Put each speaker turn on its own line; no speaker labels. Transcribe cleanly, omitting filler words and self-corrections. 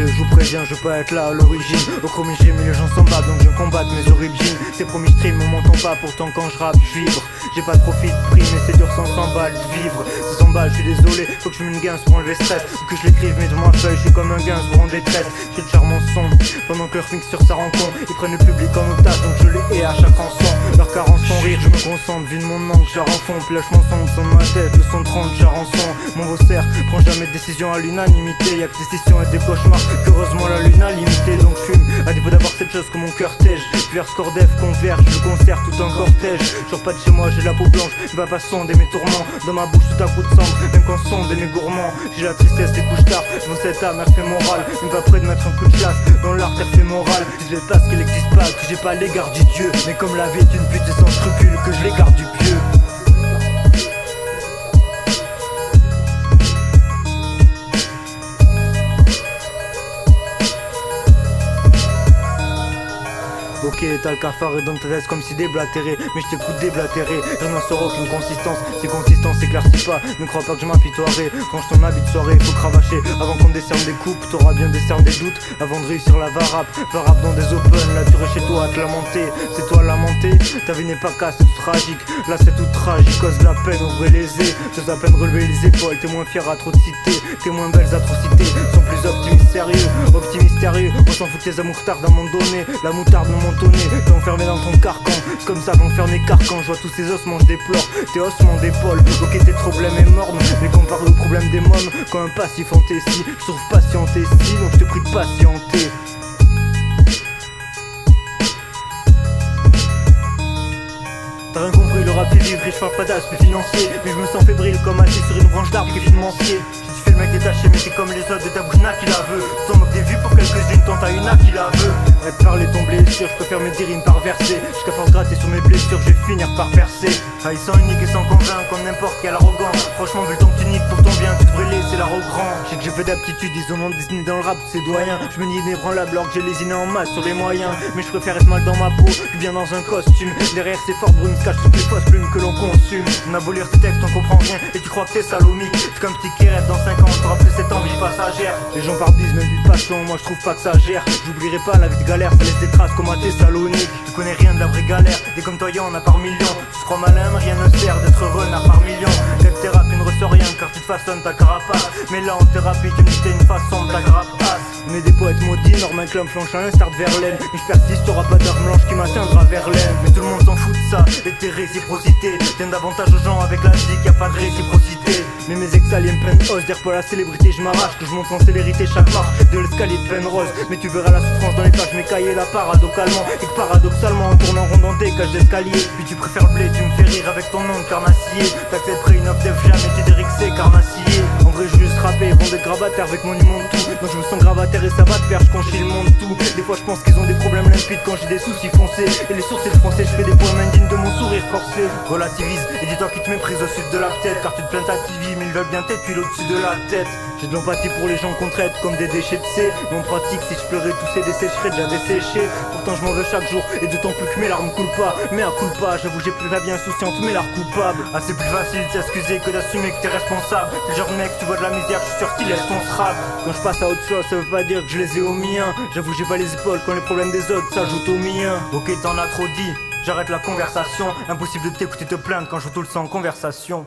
je vous préviens, je peux être là à l'origine. Au premier j'ai mis les gens s'en battent, donc je combatte mes origines. C'est promis, je stream, on m'entend pas, pourtant quand je rappe, je vibre. J'ai pas de profit de prix, mais c'est dur sans 100 balles de vivre. 100 balles, je suis désolé, faut que je me une guince pour enlever stress. Faut que je l'écrive, mais de ma feuille, je suis comme un guince pour rendre détresse. J'ai le charmant son, pendant que leur mixture ça rencontre. Ils prennent le public en otage, donc je les hais à chaque rançon. Leur carence font rire, je me concentre, vu de mon angle, je renfonce. Puis là je m'ensemble, son de ma tête, le son 30, j'arrançon. Mon vaussaire prend jamais de décision à l'unanimité. Y'a que des sessions et des cauchemars, qu'heureusement la lune a limité. Donc je fume, à défaut d'avoir cette chose que mon cœur tège. Vers Scordef, converge, je concert tout un cortège. Genre pas de chez moi, j'ai la peau blanche, il va pas sonder mes tourments. Dans ma bouche tout à coup de sang, même quand sonde mes gourmands. J'ai la tristesse des couches tard, je vois cette âme fémorale. Il me va près de mettre un coup de chasse dans l'artère fémorale. Je vais pas ce qu'il existe pas, que j'ai pas l'égard du Dieu. Mais comme la vie est une pute et sans scrupule, que je l'égare du pieux. Ok, t'as le cafard et dans ta tête comme si déblatéré. Mais je t'écoute déblatérer, je n'en sors aucune consistance. Si consistance s'éclaircit pas, ne crois pas que je m'apitoierai. Range ton habit de soirée, faut cravacher avant qu'on décerne des coupes. T'auras bien décerné des doutes avant de réussir la varap. Varap dans des open, là tu restes chez toi à te lamenter. C'est toi à lamenter, ta vie n'est pas casse, c'est tout tragique. Là c'est tout tragique, cause de la peine, ouvrez les ais. J'ose à peine relever les épaules, t'es moins fier à trop te citer. Tes moins belles atrocités sont plus optimistes sérieux. Optimistes sérieux, on s'en fout que tes amours tardent à m'en donner. La moutarde me montonner, t'es enfermé dans ton carcan. C'est comme ça qu'on ferme les carcans. Je vois tous ces ossements, je déplore tes ossements d'épaule. Ok, tes problèmes est morne, mais comparé au problème des mômes, quand un passif en si, je trouve patienter si, donc je te prie de patienter. T'as rien compris, le rap fait vivre et je parle pas d'aspect financier. Mais je me sens fébrile comme assis sur une branche d'arbre qui est financier. Si tu fais le mec détaché mais t'es comme les autres de ta bouche n'a qui la veut. T'en moques des vues pour quelques-unes, tant t'as une à qui la veut. Arrête de parler ton blessure, je préfère mes rimes par verser. Jusqu'à force gratter sur mes blessures, je vais finir par percer. Ah, ils sont uniques et sans convaincre comme n'importe quel arrogant. Franchement vu le temps que tu niques pour ton bien, tu devrais laisser la grand. Je sais que j'ai fait d'aptitude, ils ont Disney dans le rap, c'est doyen. Je me nie inébranlable alors que j'ai lésiné en masse sur les moyens. Mais je préfère être mal dans ma peau que bien dans un costume. Derrière ces fortes brumes se cachent toutes les fausses plumes que l'on consume. On a beau lire tes textes, on comprend rien et tu crois que t'es salomique. C'est comme petit qui rêve dans 5 ans, t'auras plus cette envie passagère. Les gens parlent disent même de passion, moi je trouve pas que ça gère. J'oublierai pas la vie de galère, ça laisse des traces comme à Thessalonique. Tu connais rien de la vraie galère, des comme toi y'en a par millions. Tu te crois malin mais rien ne sert d'être heureux n'a par millions. Cette thérapie ne ressort rien car tu te façonnes ta carapace. Mais là en thérapie tu me dis que t'es une façon de ta grapasse. On est des poètes maudits, Norman Clum flanche à l'instar de Verlaine. Mais je persiste, t'auras pas d'heure blanche qui m'atteindra vers l'aine. Mais tout le monde s'en fout de ça, et tes réciprocités tiennent davantage aux gens avec la vie y'a pas de réciprocité. Mais mes ex-aliens me prennent hausse, dire pour la célébrité je m'arrache. Que je monte en célérité chaque marche de l'escalier de peine rose. Mais tu verras la souffrance dans les pages, mes cahiers là paradoxalement. Et que paradoxalement on tourne en rond dans des cages d'escalier. Puis tu préfères le blé, tu me fais rire avec ton nom de carnassier. T'accepterais une offre d'F jamais, tu dérixé carnassier. En vrai je veux juste rapper, vendre des gravataires avec mon humour de tout. Donc je me sens gravataire et ça va de pair, je conchis le monde tout. Des fois je pense qu'ils ont des problèmes limpides quand j'ai des soucis foncés. Et les sourcils français, je fais des poèmes indignes de mon sourire forcé. Relativise et dis-toi qui te méprise au sud de la tête. Car tu te plains de ta petite vie mais ils veulent bien tête puis au-dessus de la tête. J'ai de l'empathie pour les gens qu'on traite comme des déchets de C. Mais en pratique si je pleurais tous ces décès je serais déjà desséché. Pourtant je m'en veux chaque jour et d'autant plus que mes larmes coulent pas. Mais à coule pas, j'avoue j'ai plus la vie insouciante mais l'art coupable. Ah c'est plus facile de s'excuser que d'assumer que t'es responsable. Le genre de mec tu vois de la misère, je suis sûr qu'il laisse ton strap. Quand je passe à autre chose ça veut pas dire que je les ai aux miens. J'avoue j'ai pas les épaules quand les problèmes des autres s'ajoutent aux miens. Ok t'en as trop dit, j'arrête la conversation. Impossible de t'écouter te plaindre quand je joue tout le sang en conversation.